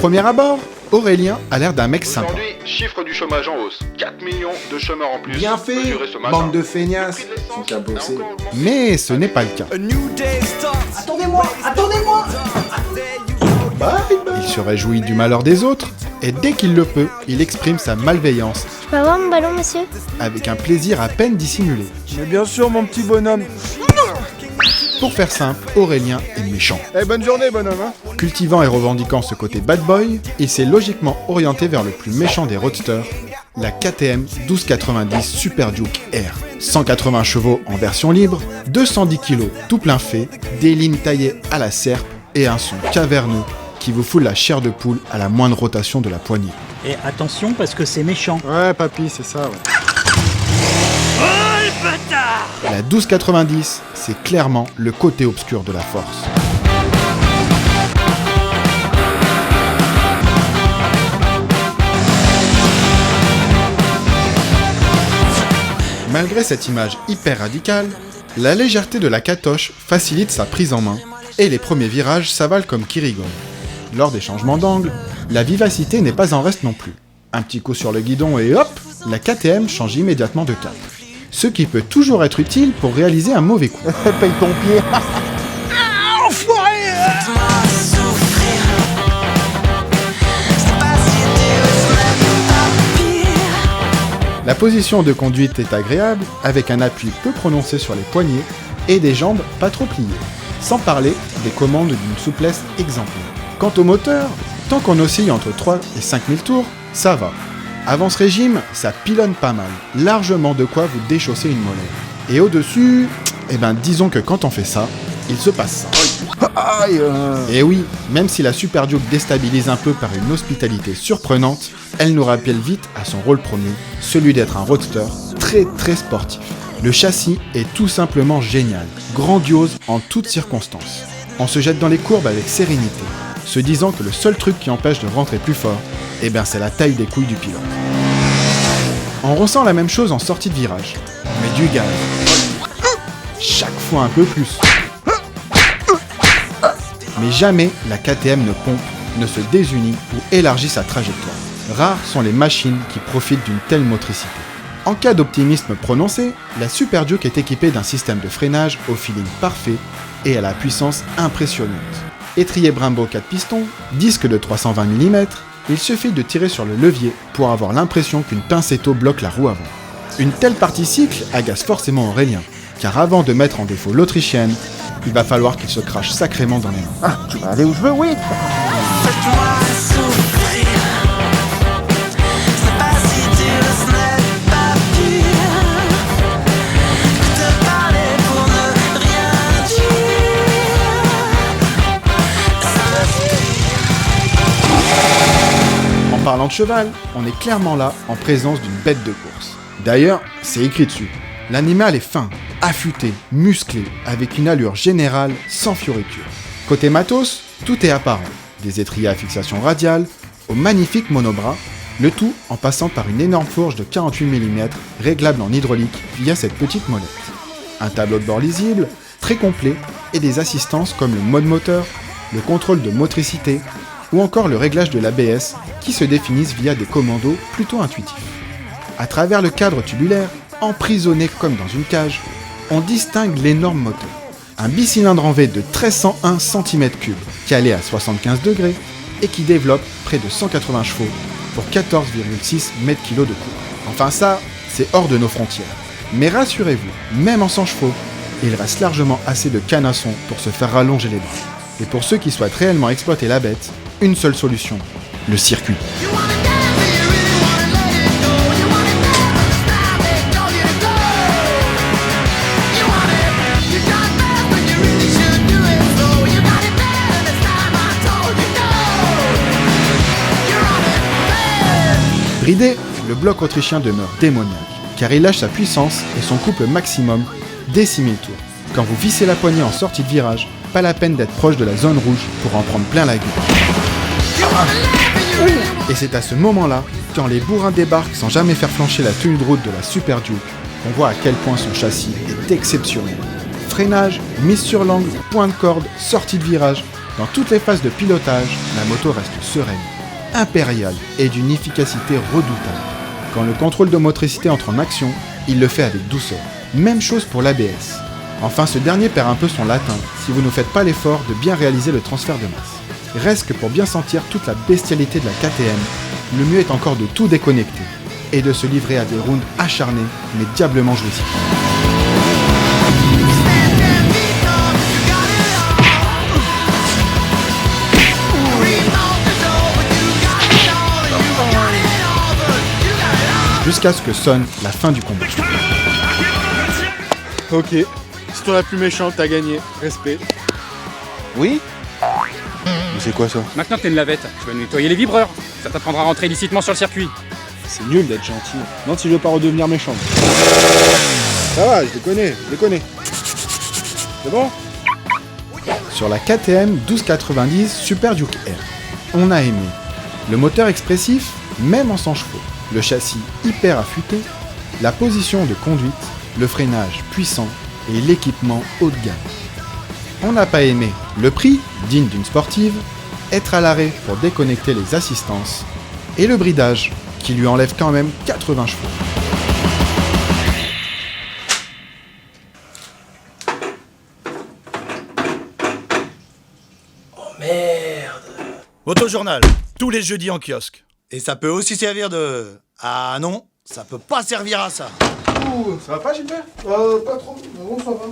premier abord, Aurélien a l'air d'un mec sympa. Aujourd'hui, chiffre du chômage en hausse. 4 millions de chômeurs en plus. Bien fait, mesuré ce matin. bande de feignasses, faut qu'à bosser. Mais ce n'est pas le cas. Attendez-moi. Il se réjouit du malheur des autres, et dès qu'il le peut, il exprime sa malveillance Je peux avoir mon ballon, monsieur? avec un plaisir à peine dissimulé. Mais bien sûr, mon petit bonhomme. Pour faire simple, Aurélien est méchant. Bonne journée, bonhomme. Hein. Cultivant et revendiquant ce côté bad boy, il s'est logiquement orienté vers le plus méchant des roadsters, la KTM 1290 Super Duke R. 180 chevaux en version libre, 210 kg tout plein fait, des lignes taillées à la serpe et un son caverneux qui vous fout la chair de poule à la moindre rotation de la poignée. Et attention parce que c'est méchant. Ouais, papy, c'est ça, ouais. La 1290, c'est clairement le côté obscur de la force. Malgré cette image hyper radicale, la légèreté de la catoche facilite sa prise en main, et les premiers virages s'avalent comme qui rigole. Lors des changements d'angle, la vivacité n'est pas en reste non plus. Un petit coup sur le guidon et hop, la KTM change immédiatement de cap. Ce qui peut toujours être utile pour réaliser un mauvais coup. Paye ton pied. La position de conduite est agréable, avec un appui peu prononcé sur les poignets et des jambes pas trop pliées. Sans parler des commandes d'une souplesse exemplaire. Quant au moteur, tant qu'on oscille entre 3 et 5000 tours, ça va. Avant ce régime, ça pilonne pas mal, largement de quoi vous déchausser une molaire. Et au-dessus, disons que quand on fait ça, il se passe ça. Et oui, même si la Super Duke déstabilise un peu par une hospitalité surprenante, elle nous rappelle vite à son rôle premier, celui d'être un roadster très très sportif. Le châssis est tout simplement génial, grandiose en toutes circonstances. On se jette dans les courbes avec sérénité, se disant que le seul truc qui empêche de rentrer plus fort, c'est la taille des couilles du pilote. On ressent la même chose en sortie de virage. On met du gaz. Chaque fois un peu plus. Mais jamais la KTM ne pompe, ne se désunit ou élargit sa trajectoire. Rares sont les machines qui profitent d'une telle motricité. En cas d'optimisme prononcé, la Super Duke est équipée d'un système de freinage au feeling parfait et à la puissance impressionnante. Étrier Brembo 4 pistons, disque de 320 mm, il suffit de tirer sur le levier pour avoir l'impression qu'une pincetto bloque la roue avant. Une telle partie cycle agace forcément Aurélien, car avant de mettre en défaut l'Autrichienne, il va falloir qu'il se crache sacrément dans les mains. Ah, tu vas aller où je veux, oui. En parlant de cheval, on est clairement là en présence d'une bête de course. D'ailleurs, c'est écrit dessus. L'animal est fin, affûté, musclé, avec une allure générale sans fioriture. Côté matos, tout est apparent. Des étriers à fixation radiale, au magnifique monobras, le tout en passant par une énorme fourche de 48 mm réglable en hydraulique via cette petite molette. Un tableau de bord lisible, très complet, et des assistances comme le mode moteur, le contrôle de motricité, ou encore le réglage de l'ABS qui se définissent via des commandos plutôt intuitifs. À travers le cadre tubulaire, emprisonné comme dans une cage, on distingue l'énorme moteur. Un bicylindre en V de 1301 cm3 calé à 75 degrés et qui développe près de 180 chevaux pour 14,6 m/kg de cours. Enfin ça, c'est hors de nos frontières. Mais rassurez-vous, même en 100 chevaux, il reste largement assez de canasson pour se faire rallonger les bras. Et pour ceux qui souhaitent réellement exploiter la bête, une seule solution, le circuit. Bridé, le bloc autrichien demeure démoniaque, car il lâche sa puissance et son couple maximum dès 6000 tours. Quand vous vissez la poignée en sortie de virage, pas la peine d'être proche de la zone rouge pour en prendre plein la gueule. Et c'est à ce moment-là, quand les bourrins débarquent sans jamais faire flancher la tenue de route de la Super Duke, qu'on voit à quel point son châssis est exceptionnel. Freinage, mise sur l'angle, point de corde, sortie de virage, Dans toutes les phases de pilotage, la moto reste sereine, impériale et d'une efficacité redoutable. Quand le contrôle de motricité entre en action, il le fait avec douceur. Même chose pour l'ABS. Enfin, ce dernier perd un peu son latin si vous ne faites pas l'effort de bien réaliser le transfert de masse. Reste que pour bien sentir toute la bestialité de la KTM, le mieux est encore de tout déconnecter et de se livrer à des rounds acharnés mais diablement jouissifs. Jusqu'à ce que sonne la fin du combat. Ok. C'est toi la plus méchante, t'as gagné. Respect. Oui? Mais c'est quoi ça? Maintenant que t'es une lavette, tu vas nettoyer les vibreurs. Ça t'apprendra à rentrer illicitement sur le circuit. C'est nul d'être gentil. Non, si je veux pas redevenir méchante. Ça va, je les connais. C'est bon? Sur la KTM 1290 Super Duke R, on a aimé. Le moteur expressif, même en 100 chevaux. Le châssis hyper affûté, la position de conduite, le freinage puissant et l'équipement haut de gamme. On n'a pas aimé le prix, digne d'une sportive, être à l'arrêt pour déconnecter les assistances, et le bridage, qui lui enlève quand même 80 chevaux. Motojournal, tous les jeudis en kiosque. Et ça peut aussi servir de... Ah non, ça peut pas servir à ça. Ça va pas, Gilbert? Pas trop. Bon, ça va.